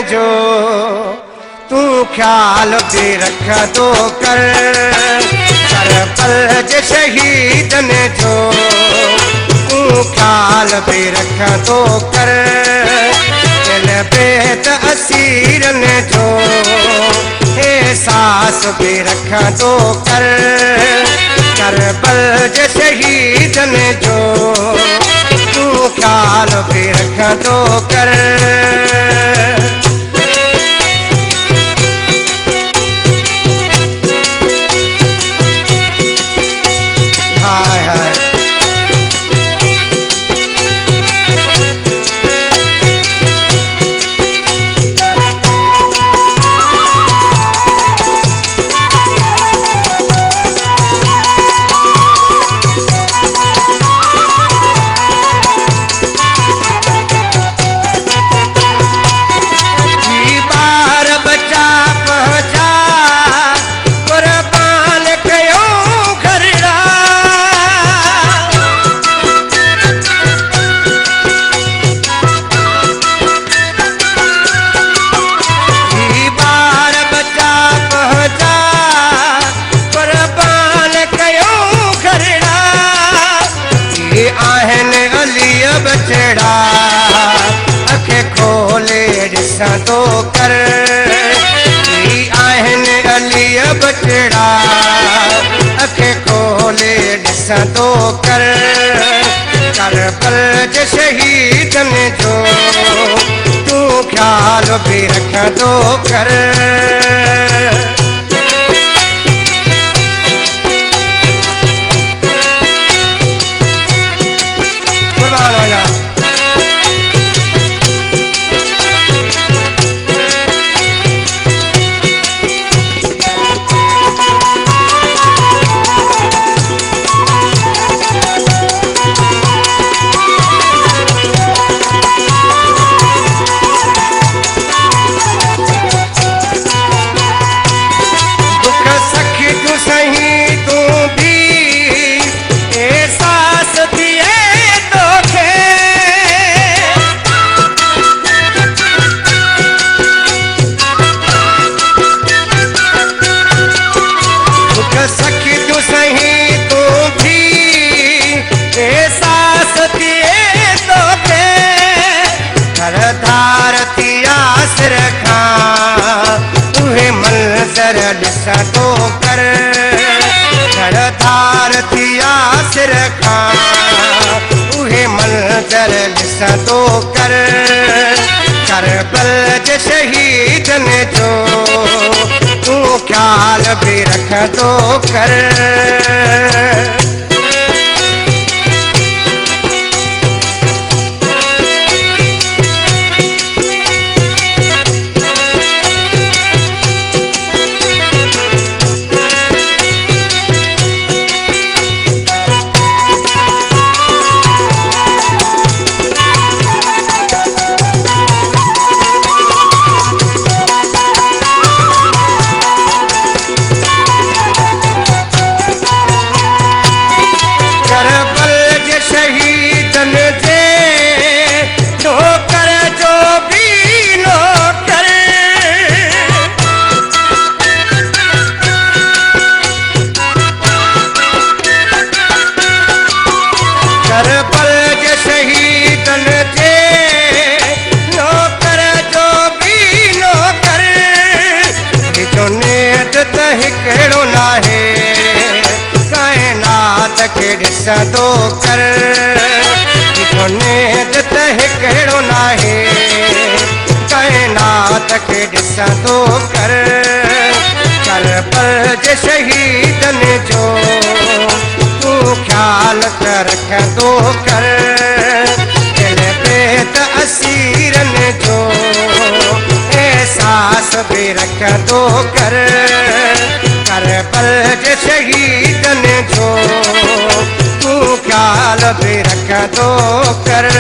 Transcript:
जो तू ख्याल भी रखा तो कर करबल जे शहीदन जो तू ख्याल भी रखा तो कर दिल बेत असीरन जो एहसास भी रखा तो कर करबल जे शहीदन जो तू ख्याल भी रखा तो कर। बचड़ा अखे खोले ॾिसां तो कर आहिन अली बचड़ा अखे खोले ॾिसां तो कर करबल जे शहीदन जो तू ख्याल भी रखा तो कर। ॾिसा तो कर धार थी आस रखा उहे मंज़र ॾिसा तो कर करबल जे शहीदन जो तू ख्याल भी रखा तो कर। हिकड़ो नाहे कायनात के ॾिसा तो कर नेत त हिकड़ो नाहे कायनात के ॾिसा तो कर करबल जे शहीदन जो तू ख्याल रखा तो कर दिल बेत असीरन जो एहसास भी रखा तो कर करबल जे शहीदन जो तू ख्याल भी रखा तो कर।